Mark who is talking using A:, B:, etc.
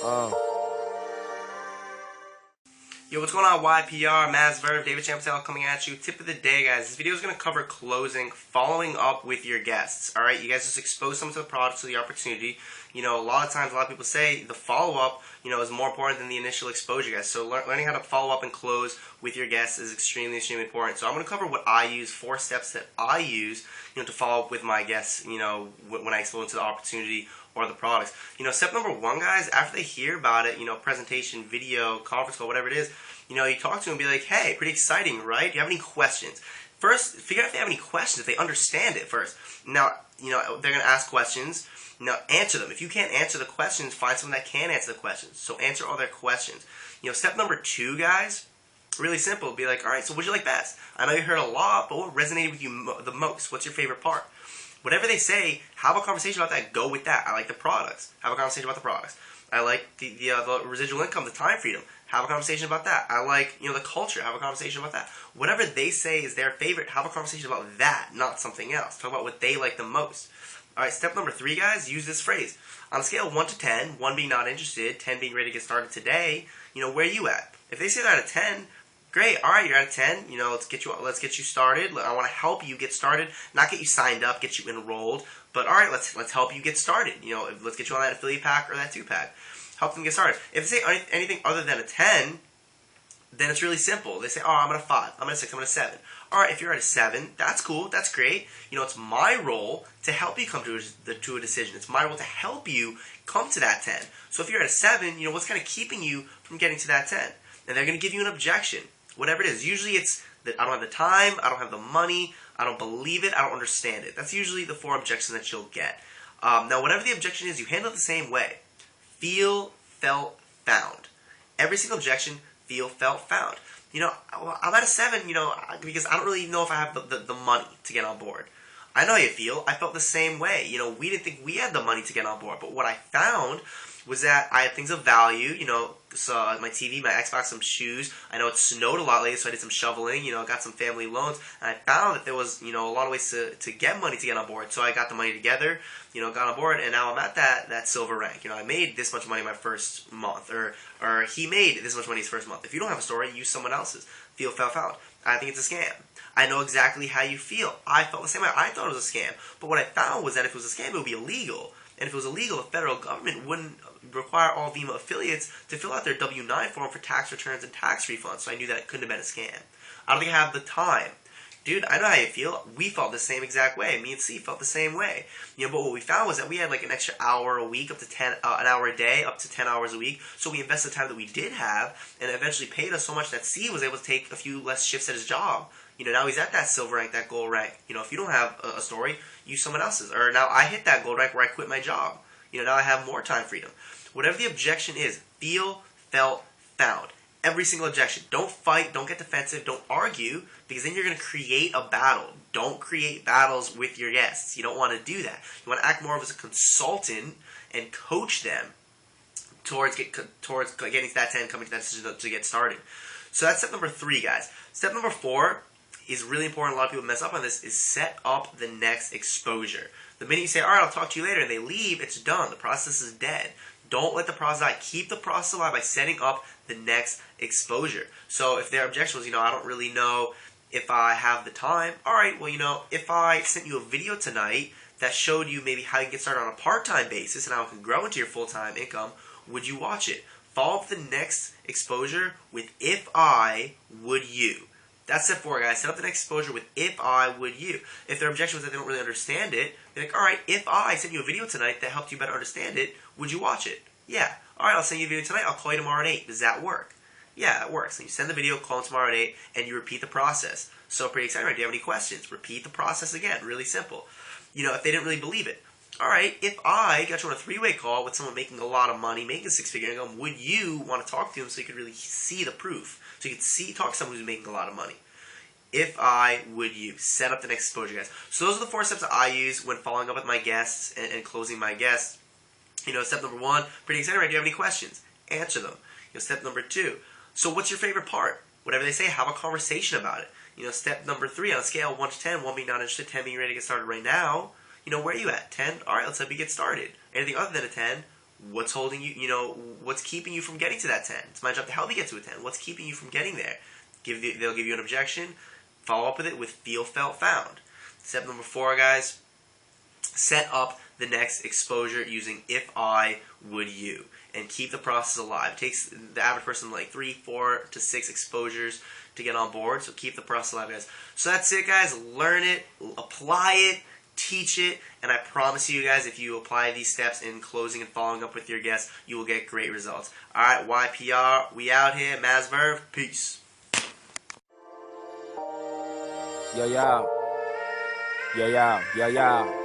A: Yo, what's going on, YPR, Maz Verve, David Ciampittiello coming at you. Tip of the day, guys. This video is going to cover closing, following up with your guests. Alright, you guys just expose someone to the product, to the opportunity. You know, a lot of times, a lot of people say the follow-up, is more important than the initial exposure, guys. So learning how to follow up and close with your guests is extremely, extremely important. So I'm going to cover what I use, 4 steps that I use, to follow up with my guests, when I expose to the opportunity or the products. Step number 1, guys, after they hear about it, presentation, video, conference call, whatever it is, you talk to them and be like, hey, pretty exciting, right? Do you have any questions? First, figure out if they have any questions, if they understand it first. Now, they're going to ask questions. Now, answer them. If you can't answer the questions, find someone that can answer the questions. So answer all their questions. Step number 2, guys, really simple. Be like, all right, so what'd you like best? I know you heard a lot, but what resonated with you the most? What's your favorite part? Whatever they say, have a conversation about that. Go with that. I like the products. Have a conversation about the products. I like the residual income, the time freedom. Have a conversation about that. I like, the culture. Have a conversation about that. Whatever they say is their favorite, have a conversation about that, not something else. Talk about what they like the most. Alright, step number 3, guys, use this phrase. On a scale of 1 to 10, 1 being not interested, 10 being ready to get started today, where are you at? If they say they're at a 10, great, alright, you're at a 10, let's get you started. I want to help you get started, not get you signed up, get you enrolled, but alright, let's help you get started. Let's get you on that affiliate pack or that 2-pack. Help them get started. If they say anything other than a 10, then it's really simple. They say, oh, I'm at a 5, I'm at a 6, I'm at a 7. Alright, if you're at a 7, that's cool, that's great. It's my role to help you come to a decision. It's my role to help you come to that 10. So if you're at a 7, what's kind of keeping you from getting to that 10? And they're going to give you an objection, whatever it is. Usually it's that I don't have the time, I don't have the money, I don't believe it, I don't understand it. That's usually the 4 objections that you'll get. Now, whatever the objection is, you handle it the same way. Feel, felt, found. Every single objection, feel, felt, found. I'm at a 7, because I don't really know if I have the money to get on board. I know how you feel. I felt the same way. We didn't think we had the money to get on board. But what I found was that I had things of value, so my TV, my Xbox, some shoes. I know it snowed a lot lately, so I did some shoveling, got some family loans. And I found that there was, a lot of ways to get money to get on board. So I got the money together, got on board, and now I'm at that silver rank. I made this much money my first month, or he made this much money his first month. If you don't have a story, use someone else's. Feel, felt, found. I think it's a scam. I know exactly how you feel. I felt the same way. I thought it was a scam. But what I found was that if it was a scam, it would be illegal. And if it was illegal, the federal government wouldn't require all Vemma affiliates to fill out their W-9 form for tax returns and tax refunds. So I knew that it couldn't have been a scam. I don't think I have the time. Dude, I know how you feel. We felt the same exact way. Me and C felt the same way. But what we found was that we had like an extra hour a week, up to an hour a day, up to 10 hours a week. So we invested the time that we did have, and it eventually paid us so much that C was able to take a few less shifts at his job. Now he's at that silver rank, that gold rank. If you don't have a story, use someone else's. Or now I hit that gold rank where I quit my job. Now I have more time freedom. Whatever the objection is, feel, felt, found. Every single objection. Don't fight, don't get defensive, don't argue, because then you're going to create a battle. Don't create battles with your guests. You don't want to do that. You want to act more as a consultant and coach them towards getting to that 10, coming to that decision to get started. So that's step number 3, guys. Step number 4 is really important. A lot of people mess up on this, is set up the next exposure. The minute you say, all right, I'll talk to you later, and they leave, it's done. The process is dead. Don't let the process die. Keep the process alive by setting up the next exposure. So if their objection was, I don't really know if I have the time. All right, well, if I sent you a video tonight that showed you maybe how you can get started on a part-time basis and how it can grow into your full-time income, would you watch it? Follow up the next exposure with if I, would you. That's step 4, guys. Set up the next exposure with if I, would you. If their objection was that they don't really understand it, be like, alright, if I sent you a video tonight that helped you better understand it, would you watch it? Yeah. Alright, I'll send you a video tonight, I'll call you tomorrow at 8. Does that work? Yeah, it works. And you send the video, call them tomorrow at 8, and you repeat the process. So pretty exciting, right? Do you have any questions? Repeat the process again. Really simple. If they didn't really believe it. Alright, if I got you on a 3-way call with someone making a lot of money, making a 6-figure income, would you want to talk to them so you could really see the proof? So you could talk to someone who's making a lot of money. If I, would you. Set up the next exposure, guys. So those are the 4 steps that I use when following up with my guests and closing my guests. Step number 1, pretty excited, right? Do you have any questions? Answer them. Step number 2, so what's your favorite part? Whatever they say, have a conversation about it. Step number 3, on a scale of 1 to 10, 1 being not interested, 10 being ready to get started right now, where are you at? 10? Alright, let's help you get started. Anything other than a 10, What's holding you, what's keeping you from getting to that 10? It's my job to help you get to a 10. What's keeping you from getting there? They'll give you an objection. Follow up with it with feel, felt, found. Step number 4, guys, set up the next exposure using if I, would you, and keep the process alive. It takes the average person like 3, 4 to 6 exposures to get on board, so keep the process alive, guys. So that's it, guys. Learn it, apply it, teach it, and I promise you guys, if you apply these steps in closing and following up with your guests, you will get great results. Alright, YPR, we out here. Maz Verve, peace.
B: Yo, yo. Yo, yo, yo, yo.